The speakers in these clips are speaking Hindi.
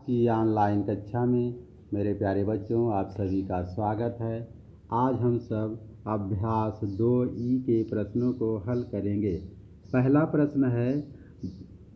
की ऑनलाइन कक्षा में मेरे प्यारे बच्चों आप सभी का स्वागत है। आज हम सब अभ्यास 2E के प्रश्नों को हल करेंगे। पहला प्रश्न है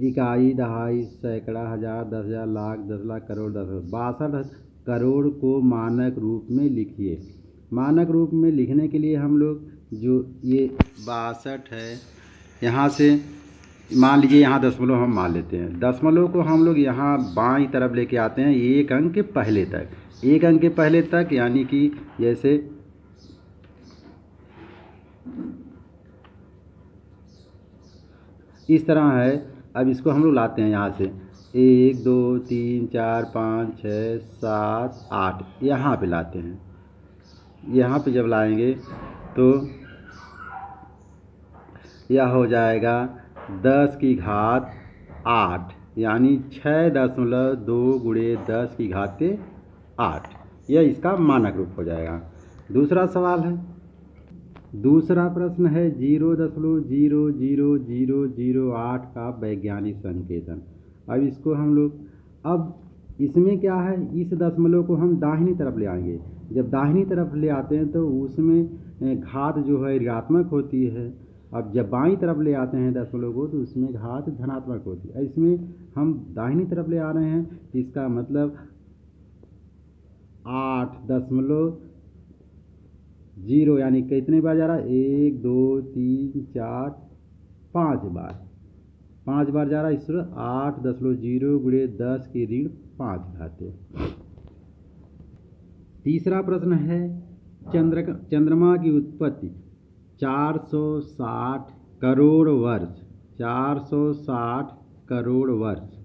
इकाई, दहाई, सैकड़ा, हजार, 10,000, लाख, 10 लाख, करोड़, 62 करोड़ को मानक रूप में लिखिए। मानक रूप में लिखने के लिए हम लोग जो ये 62 है, यहाँ से मान लीजिए यहाँ दशमलव हम मान लेते हैं। दशमलव को हम लोग यहाँ बाईं तरफ लेके आते हैं एक अंक के पहले तक, एक अंक के पहले तक, यानी कि जैसे इस तरह है। अब इसको हम लोग लाते हैं यहाँ से 1 2 3 4 5 6 7 8 यहाँ पे लाते हैं। यहाँ पे जब लाएंगे तो यह हो जाएगा 10 की घात 8, यानी 6.2 गुणे 10 की घात 8। यह इसका मानक रूप हो जाएगा। दूसरा सवाल है, दूसरा प्रश्न है 0.00008 का वैज्ञानिक संकेतन। अब इसको हम लोग, अब इसमें क्या है, इस दशमलव को हम दाहिनी तरफ ले आएंगे। जब दाहिनी तरफ ले आते हैं तो उसमें घात जो है ऋणात्मक होती है। अब जब बाईं तरफ ले आते हैं दशमलव को तो उसमें घात धनात्मक होती है। इसमें हम दाहिनी तरफ ले आ रहे हैं, इसका मतलब 8.0 यानी कितने बार जा रहा है, 1 2 3 4 5 बार, 5 बार जा रहा है। इस तरह 8.0 गुणे 10 की ऋण 5 घाते। तीसरा प्रश्न है चंद्रमा की उत्पत्ति 460 करोड़ वर्ष, 460 करोड़ वर्ष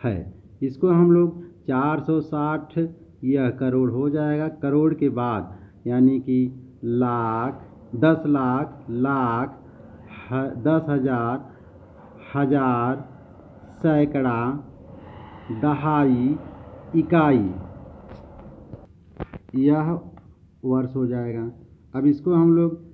है। इसको हम लोग 460 यह करोड़ हो जाएगा। करोड़ के बाद यानी कि लाख, 10 लाख, लाख, 10,000, हजार, सैकड़ा, दहाई, इकाई, यह वर्ष हो जाएगा। अब इसको हम लोग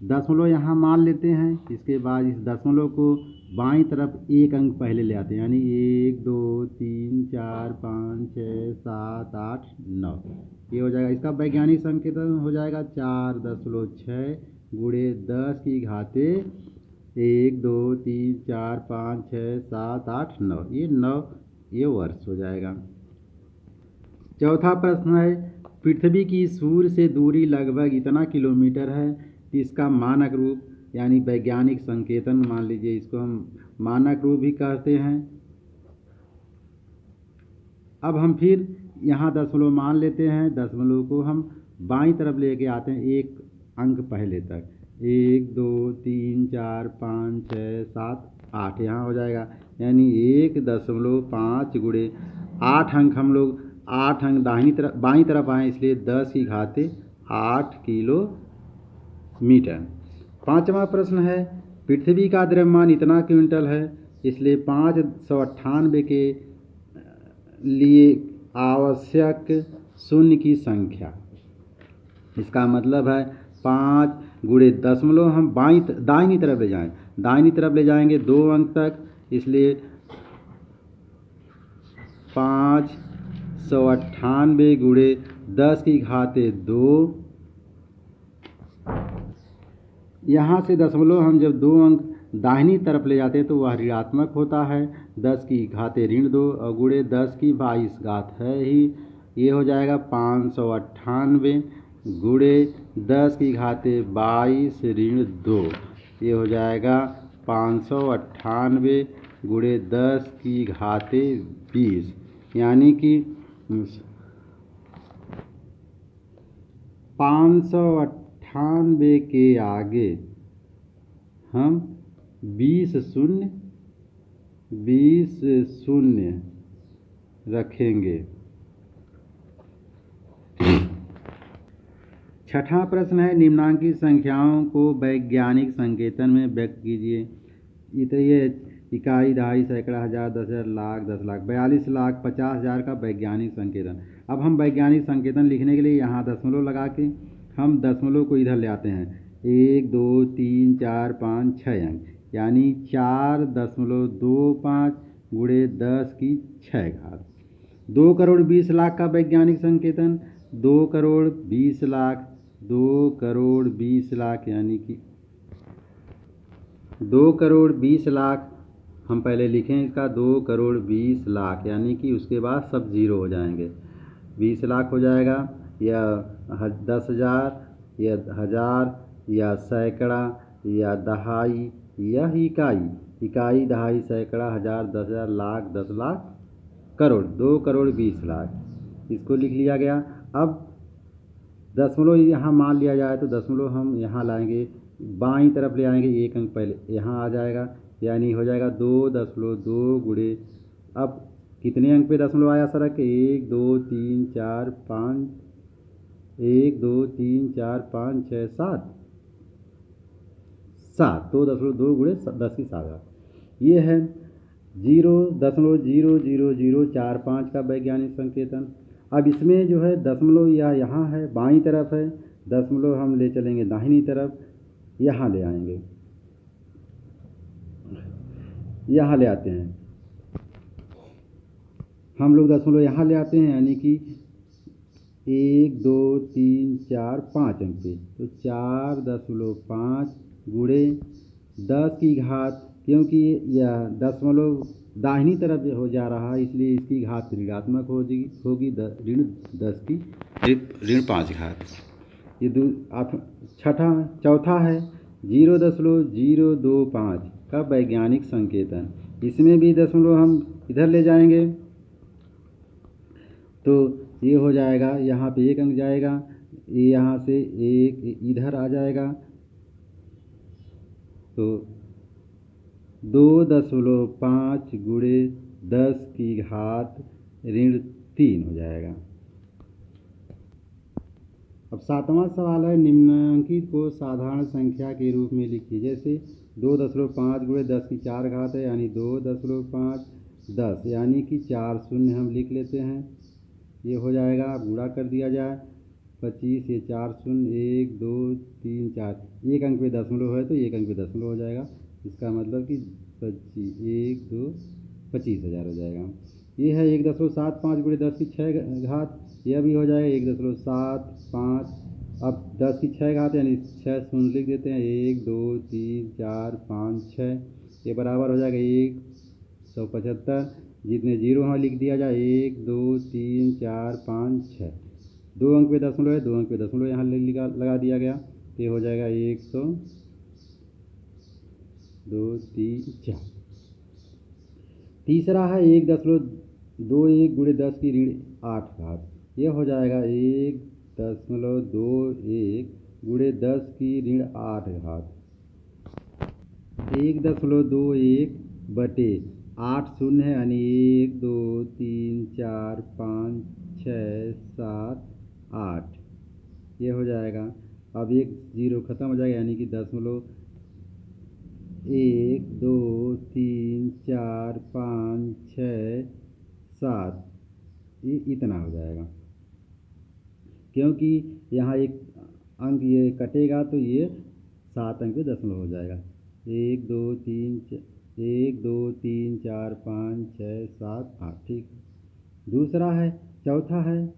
दशमलव यहाँ मान लेते हैं। इसके बाद इस दशमलव को बाईं तरफ एक अंक पहले ले आते हैं, यानी 1 2 3 4 5 6 7 8 9, ये हो जाएगा। इसका वैज्ञानिक संकेतन हो जाएगा 4.6 गुणे 10 की घाते 1 2 3 4 5 6 7 8 9, ये 9 ये वर्ष हो जाएगा। चौथा प्रश्न है पृथ्वी की सूर्य से दूरी लगभग इतना किलोमीटर है, इसका मानक रूप यानी वैज्ञानिक संकेतन मान लीजिए, इसको हम मानक रूप भी कहते हैं। अब हम फिर यहाँ दशमलव मान लेते हैं। दशमलव को हम बाईं तरफ लेके आते हैं एक अंक पहले तक, 1 2 3 4 5 6 7 8 यहाँ हो जाएगा, यानी 1.5 गुणे 8 अंक हम लोग 8 अंक दाहिनी तरफ बाईं तरफ आए, इसलिए 10 की घाते 8 किलोमीटर। पांचवा प्रश्न है पृथ्वी का द्रव्यमान इतना क्विंटल है, इसलिए 598 के लिए आवश्यक शून्य की संख्या। इसका मतलब है 5 गुणे दशमलव हम दाहिनी तरफ ले जाएं, दाहिनी तरफ ले जाएंगे 2 अंक तक, इसलिए 598 गुणे 10 की घाते 2। यहाँ से दशमलव हम जब 2 अंक दाहिनी तरफ ले जाते हैं तो वह ऋणात्मक होता है, 10 की घाते ऋण 2 और गुणे 10 की 22 घात है ही, ये हो जाएगा 598 गुणे 10 की घाते 22 ऋण 2, ये हो जाएगा 598 गुणे 10 की घाते 20, यानी कि 598 के आगे हम 20 शून्य रखेंगे। छठा प्रश्न है निम्नांकित संख्याओं को वैज्ञानिक संकेतन में व्यक्त कीजिए। ये इकाई, दहाई, सैकड़ा, हजार, 10,000, लाख, 10 लाख, 42 लाख 50,000 का वैज्ञानिक संकेतन। अब हम वैज्ञानिक संकेतन लिखने के लिए यहाँ दशमलव लगा के हम दशमलव को इधर ले आते हैं, 1 2 3 4 5 6 अंक, यानी 4.25 गुणे 10 की 6 घात। 2,20,00,000 का वैज्ञानिक संकेतन 2,20,00,000 2,20,00,000 यानी कि 2,20,00,000 हम पहले लिखें इसका 2,20,00,000 यानी कि उसके बाद सब जीरो हो जाएंगे। 20 लाख हो जाएगा या 10,000 या 1,000 या सैकड़ा या दहाई या इकाई दहाई सैकड़ा 1,000 10,000 लाख 10 लाख करोड़ 2,20,00,000 इसको लिख लिया गया। अब दशमलव यहाँ मान लिया जाए तो दशमलव हम यहाँ लाएंगे, बाईं तरफ ले आएंगे, एक अंक पहले यहाँ आ जाएगा, यानी हो जाएगा 2.2 गुणे। अब कितने अंक पे दशमलव आया सर? 1 2 3 4 5 1 2 3 4 5 6 7 7 2.2 गुणे 10⁻⁴ ये है 0.000045 का वैज्ञानिक संकेतन। अब इसमें जो है दशमलव या यहाँ है, बाईं तरफ है, दशमलव हम ले चलेंगे दाहिनी तरफ, यहाँ ले आएंगे, यहाँ ले आते हैं हम लोग दशमलव यहाँ ले आते हैं, यानी कि 1 2 3 4 5 अंक पे, तो 4.5 गुणे 10 की घात, क्योंकि यह दशमलव दाहिनी तरफ हो जा रहा है इसलिए इसकी घात ऋणात्मक होगी, ऋण 10 की ऋण 5 घात। ये चौथा है 0.025 का वैज्ञानिक संकेतन। इसमें भी दशमलव हम इधर ले जाएंगे तो ये हो जाएगा, यहाँ पे एक अंक जाएगा, ये यहाँ से एक इधर आ जाएगा, तो 2.5 गुणे 10 की घात ऋण 3 हो जाएगा। अब सातवां सवाल है, निम्नांकित को साधारण संख्या के रूप में लिखिए। जैसे 2.5 गुणे 10 की 4 घात है, यानी 2.5 10, यानी कि 4 शून्य हम लिख लेते हैं, ये हो जाएगा। गुणा कर दिया जाए 25, ये 4 शून्य 1 2 3 4, एक अंक पे दशमलव है तो एक अंक पे दशमलव हो जाएगा, इसका मतलब कि 25 1 2 25,000 हो जाएगा। ये है 1.75 गुणे 10 की 6 घात, यह भी हो जाएगा 1.75। अब 10 की 6 घात यानी 6 शून्य लिख देते हैं, 1 2 3 4 5 6, ये बराबर हो जाएगा 175। जितने जीरो वहाँ लिख दिया जाए, 1 2 3 4 5 6, 2 अंक पे दशमलव है, 2 अंक पे दशमलव यहाँ लगा दिया गया, तो ये हो जाएगा 100 2 3 4। तीसरा है 1.21 गुणे 10 की ऋण 8 घात, ये हो जाएगा 1.21 गुणे 10 की ऋण 8 घात, 1.21 बटे 8 शून्य है, यानी 1 2 3 4 5 6 7 8, ये हो जाएगा। अब एक जीरो खत्म हो जाएगा, यानी कि 1 2 3 4 5 6 7, ये इतना हो जाएगा, क्योंकि यहाँ एक अंक ये कटेगा तो ये 7 अंक पे दशमलव हो जाएगा। 1 2 3 4 5 6 7 8, ठीक। दूसरा है, चौथा है,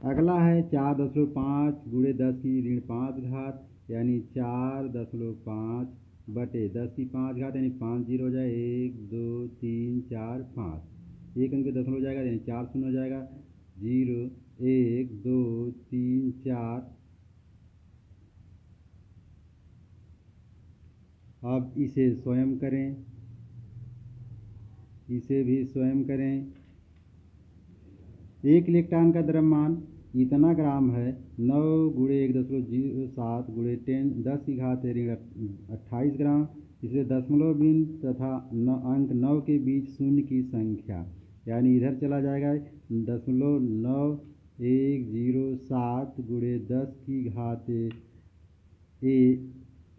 अगला है 4.5 गुणे 10 की ऋण 5 घात, यानी 4.5 बटे 10 की 5 घात, यानी 5 जीरो हो जाए, 1 2 3 4 5, एक अंक पे दशमलव हो जाएगा, यानी 4 शून्य हो जाएगा, 0 1 2 3 4। अब इसे स्वयं करें, इसे भी स्वयं करें। 1 इलेक्ट्रॉन का द्रव्यमान इतना ग्राम है, 9 गुणे 1.07 गुणे 10 की घात ऋण 28 ग्राम। इसलिए दशमलव बिंदु तथा अंक 9 के बीच शून्य की संख्या, यानी इधर चला जाएगा 0.9107 गुणे 10 की घात 1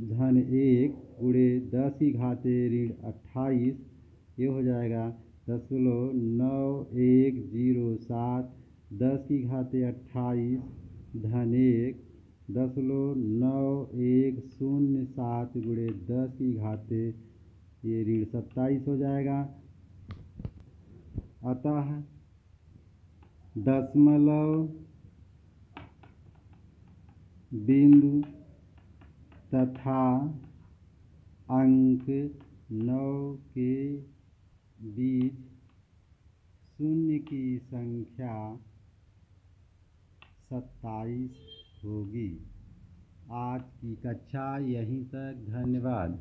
गुणे 10 की घात ऋण 28, ये हो जाएगा 0.9107 10 की घात 28 धन 1 0.9107 गुणे 10 की घात ये ऋण 27 हो जाएगा। अतः दशमलव बिंदु तथा अंक 9 के बीच शून्य की संख्या 27 होगी। आज की कक्षा यहीं तक। धन्यवाद।